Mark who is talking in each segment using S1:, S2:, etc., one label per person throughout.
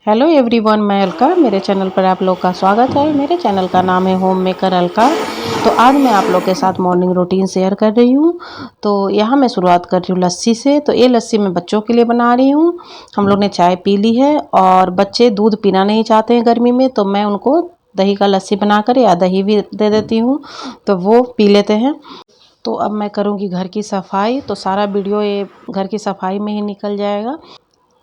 S1: Hello everyone, मैं अलका। मेरे channel पर आप लोग का स्वागत है। मेरे चैनल का नाम है होम मेकर अलका। तो आज मैं आप लोग के साथ मॉर्निंग रूटीन शेयर कर रही हूँ। तो यहाँ मैं शुरुआत कर रही हूँ लस्सी से। तो ये लस्सी मैं बच्चों के लिए बना रही हूँ। हम लोग ने चाय पी ली है और बच्चे दूध पीना नहीं चाहते हैं गर्मी में, तो मैं उनको दही का लस्सी बनाकर या दही भी दे देती हूँ, तो वो पी लेते हैं। तो अब मैं करूँगी घर की सफाई। तो सारा वीडियो ये घर की सफाई में ही निकल जाएगा,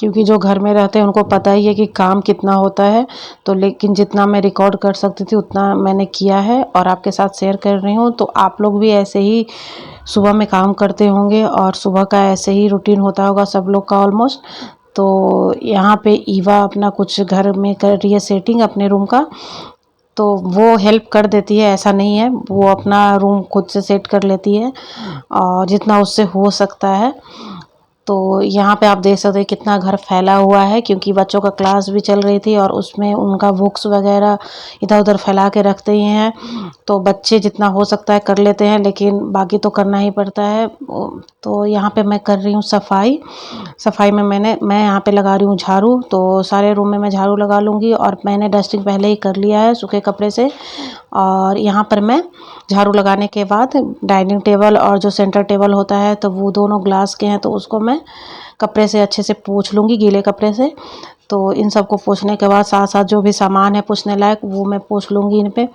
S1: क्योंकि जो घर में रहते हैं उनको पता ही है कि काम कितना होता है। तो लेकिन जितना मैं रिकॉर्ड कर सकती थी उतना मैंने किया है और आपके साथ शेयर कर रही हूँ। तो आप लोग भी ऐसे ही सुबह में काम करते होंगे और सुबह का ऐसे ही रूटीन होता होगा सब लोग का ऑलमोस्ट। तो यहाँ पे ईवा अपना कुछ घर में कर रही है सेटिंग अपने रूम का। तो वो हेल्प कर देती है, ऐसा नहीं है, वो अपना रूम खुद से सेट कर लेती है और जितना उससे हो सकता है। तो यहाँ पे आप देख सकते हैं कितना घर फैला हुआ है, क्योंकि बच्चों का क्लास भी चल रही थी और उसमें उनका बुक्स वगैरह इधर उधर फैला के रखते ही हैं। तो बच्चे जितना हो सकता है कर लेते हैं, लेकिन बाकी तो करना ही पड़ता है। तो यहाँ पे मैं कर रही हूँ सफाई। सफाई में मैं यहाँ पे लगा रही हूँ झाड़ू। तो सारे रूम में मैं झाड़ू लगा लूँगी और मैंने डस्टिंग पहले ही कर लिया है सूखे कपड़े से। और यहाँ पर मैं झाड़ू लगाने के बाद डाइनिंग टेबल और जो सेंटर टेबल होता है, तो वो दोनों ग्लास के हैं, तो उसको मैं कपड़े से अच्छे से पोंछ लूँगी, गीले कपड़े से। तो इन सबको पोंछने के बाद साथ साथ जो भी सामान है पोंछने लायक वो मैं पोंछ लूँगी इन पे।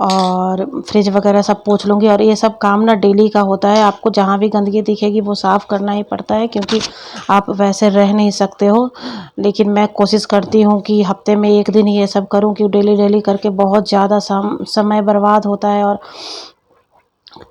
S1: और फ्रिज वगैरह सब पोंछ लूँगी। और ये सब काम ना डेली का होता है, आपको जहाँ भी गंदगी दिखेगी वो साफ़ करना ही पड़ता है, क्योंकि आप वैसे रह नहीं सकते हो। लेकिन मैं कोशिश करती हूँ कि हफ्ते में एक दिन ही ये सब करूँ, क्योंकि डेली डेली करके बहुत ज़्यादा समय बर्बाद होता है और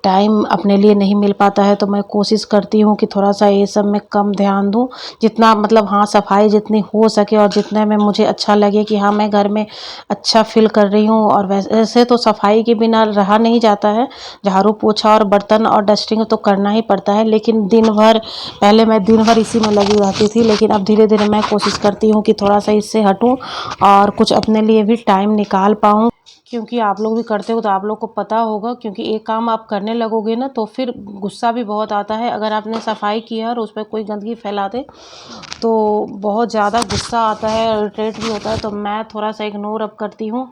S1: टाइम अपने लिए नहीं मिल पाता है। तो मैं कोशिश करती हूँ कि थोड़ा सा ये सब में कम ध्यान दूँ, जितना मतलब हाँ सफाई जितनी हो सके और जितने में मुझे अच्छा लगे कि हाँ मैं घर में अच्छा फील कर रही हूँ। और वैसे तो सफाई के बिना रहा नहीं जाता है, झाड़ू पोछा और बर्तन और डस्टिंग तो करना ही पड़ता है। लेकिन दिन भर पहले मैं दिन भर इसी में लगी रहती थी, लेकिन अब धीरे धीरे मैं कोशिश करती हूँ कि थोड़ा सा इससे हटूँ और कुछ अपने लिए भी टाइम निकाल पाऊँ। क्योंकि आप लोग भी करते हो तो आप लोग को पता होगा, क्योंकि एक काम आप करने लगोगे ना तो फिर गुस्सा भी बहुत आता है। अगर आपने सफाई की है और उस पर कोई गंदगी फैला दे तो बहुत ज़्यादा गुस्सा आता है, इरिटेट भी होता है। तो मैं थोड़ा सा इग्नोर अब करती हूँ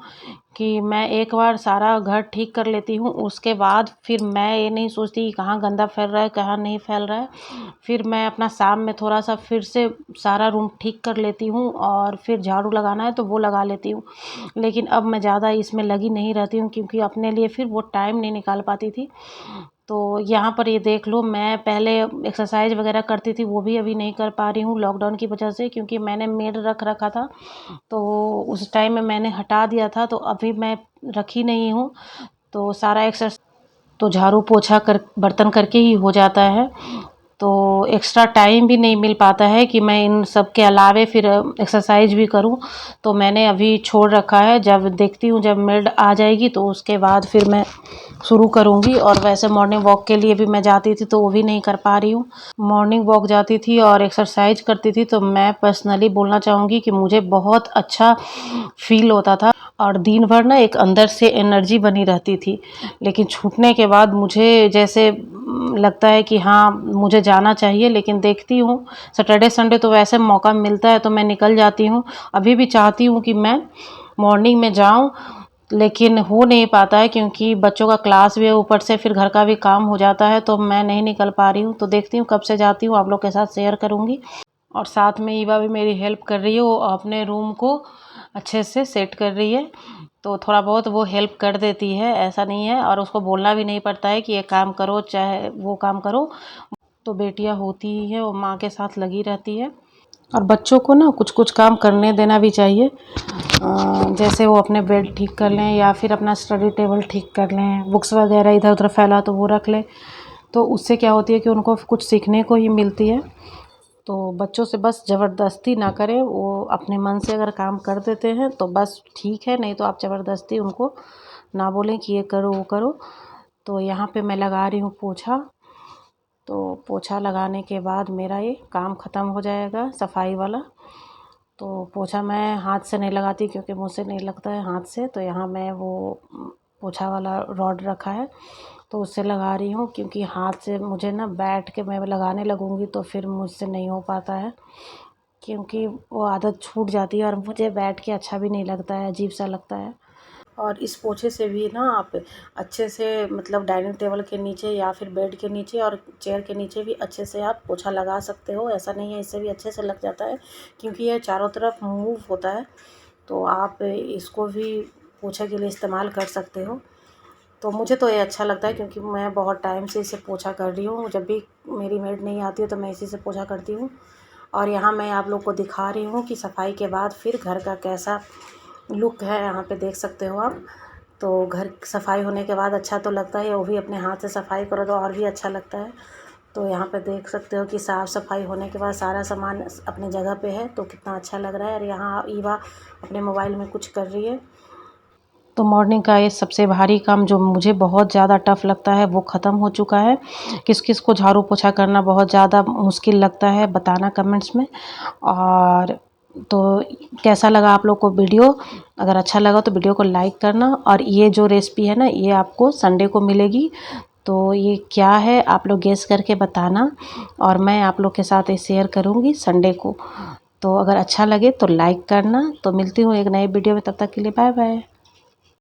S1: कि मैं एक बार सारा घर ठीक कर लेती हूँ, उसके बाद फिर मैं ये नहीं सोचती कि कहाँ गंदा फैल रहा है कहाँ नहीं फैल रहा है। फिर मैं अपना शाम में थोड़ा सा फिर से सारा रूम ठीक कर लेती हूँ और फिर झाड़ू लगाना है तो वो लगा लेती हूँ। लेकिन अब मैं ज़्यादा इसमें लगी नहीं रहती हूँ, क्योंकि अपने लिए फिर वो टाइम नहीं निकाल पाती थी। तो यहाँ पर ये देख लो, मैं पहले एक्सरसाइज वगैरह करती थी, वो भी अभी नहीं कर पा रही हूँ लॉकडाउन की वजह से, क्योंकि मैंने मेड रख रखा था। तो उस टाइम में मैंने हटा दिया था, तो अभी मैं रखी नहीं हूँ। तो सारा एक्सरसाइज तो झाड़ू पोछा कर बर्तन करके ही हो जाता है। तो एक्स्ट्रा टाइम भी नहीं मिल पाता है कि मैं इन सब के अलावे फिर एक्सरसाइज भी करूं। तो मैंने अभी छोड़ रखा है, जब देखती हूँ जब मेड आ जाएगी तो उसके बाद फिर मैं शुरू करूँगी। और वैसे मॉर्निंग वॉक के लिए भी मैं जाती थी तो वो भी नहीं कर पा रही हूँ। मॉर्निंग वॉक जाती थी और एक्सरसाइज करती थी, तो मैं पर्सनली बोलना चाहूँगी कि मुझे बहुत अच्छा फील होता था और दिन भर ना एक अंदर से एनर्जी बनी रहती थी। लेकिन छूटने के बाद मुझे जैसे लगता है कि हाँ मुझे जाना चाहिए, लेकिन देखती हूँ सैटरडे संडे तो वैसे मौका मिलता है तो मैं निकल जाती हूँ। अभी भी चाहती हूँ कि मैं मॉर्निंग में जाऊँ, लेकिन हो नहीं पाता है, क्योंकि बच्चों का क्लास भी है, ऊपर से फिर घर का भी काम हो जाता है, तो मैं नहीं निकल पा रही हूँ। तो देखती हूँ कब से जाती हूँ, आप लोग के साथ शेयर करूँगी। और साथ में ईवा भी मेरी हेल्प कर रही है, वो अपने रूम को अच्छे से सेट कर रही है। तो थोड़ा बहुत वो हेल्प कर देती है, ऐसा नहीं है, और उसको बोलना भी नहीं पड़ता है कि ये काम करो चाहे वो काम करो। तो बेटियां होती ही है, वो माँ के साथ लगी रहती है। और बच्चों को ना कुछ कुछ काम करने देना भी चाहिए, जैसे वो अपने बेड ठीक कर लें या फिर अपना स्टडी टेबल ठीक कर लें, बुक्स वगैरह इधर उधर फैला तो वो रख लें। तो उससे क्या होती है कि उनको कुछ सीखने को ही मिलती है। तो बच्चों से बस ज़बरदस्ती ना करें, वो अपने मन से अगर काम कर देते हैं तो बस ठीक है, नहीं तो आप ज़बरदस्ती उनको ना बोलें कि ये करो वो करो। तो यहाँ पे मैं लगा रही हूँ पोछा। तो पोछा लगाने के बाद मेरा ये काम ख़त्म हो जाएगा सफाई वाला। तो पोछा मैं हाथ से नहीं लगाती, क्योंकि मुझसे नहीं लगता है हाथ से। तो यहाँ मैं वो पोछा वाला रॉड रखा है तो उससे लगा रही हूँ, क्योंकि हाथ से मुझे ना बैठ के मैं लगाने लगूँगी तो फिर मुझसे नहीं हो पाता है, क्योंकि वो आदत छूट जाती है और मुझे बैठ के अच्छा भी नहीं लगता है, अजीब सा लगता है। और इस पोछे से भी ना आप अच्छे से मतलब डाइनिंग टेबल के नीचे या फिर बेड के नीचे और चेयर के नीचे भी अच्छे से आप पोछा लगा सकते हो। ऐसा नहीं है, इससे भी अच्छे से लग जाता है क्योंकि यह चारों तरफ मूव होता है, तो आप इसको भी पोछे के लिए इस्तेमाल कर सकते हो। तो मुझे तो ये अच्छा लगता है क्योंकि मैं बहुत टाइम से इसे पोछा कर रही हूँ। जब भी मेरी मेड नहीं आती है तो मैं इसी से पोछा करती हूँ। और यहाँ मैं आप लोग को दिखा रही हूँ कि सफाई के बाद फिर घर का कैसा लुक है, यहाँ पे देख सकते हो आप। तो घर सफाई होने के बाद अच्छा तो लगता है, वो भी अपने हाथ से सफाई करो तो और भी अच्छा लगता है। तो यहाँ पे देख सकते हो कि साफ़ सफाई होने के बाद सारा सामान अपने जगह पे है, तो कितना अच्छा लग रहा है। और यहाँ ईवा अपने मोबाइल में कुछ कर रही है। तो मॉर्निंग का ये सबसे भारी काम जो मुझे बहुत ज़्यादा टफ़ लगता है वो ख़त्म हो चुका है। किस किस को झाड़ू पोछा करना बहुत ज़्यादा मुश्किल लगता है बताना कमेंट्स में। और तो कैसा लगा आप लोग को वीडियो? अगर अच्छा लगा तो वीडियो को लाइक करना। और ये जो रेसिपी है ना, ये आपको संडे को मिलेगी। तो ये क्या है आप लोग गेस करके बताना, और मैं आप लोग के साथ ये शेयर करूँगी संडे को। तो अगर अच्छा लगे तो लाइक करना। तो मिलती हूँ एक नए वीडियो में, तब तक के लिए बाय बाय।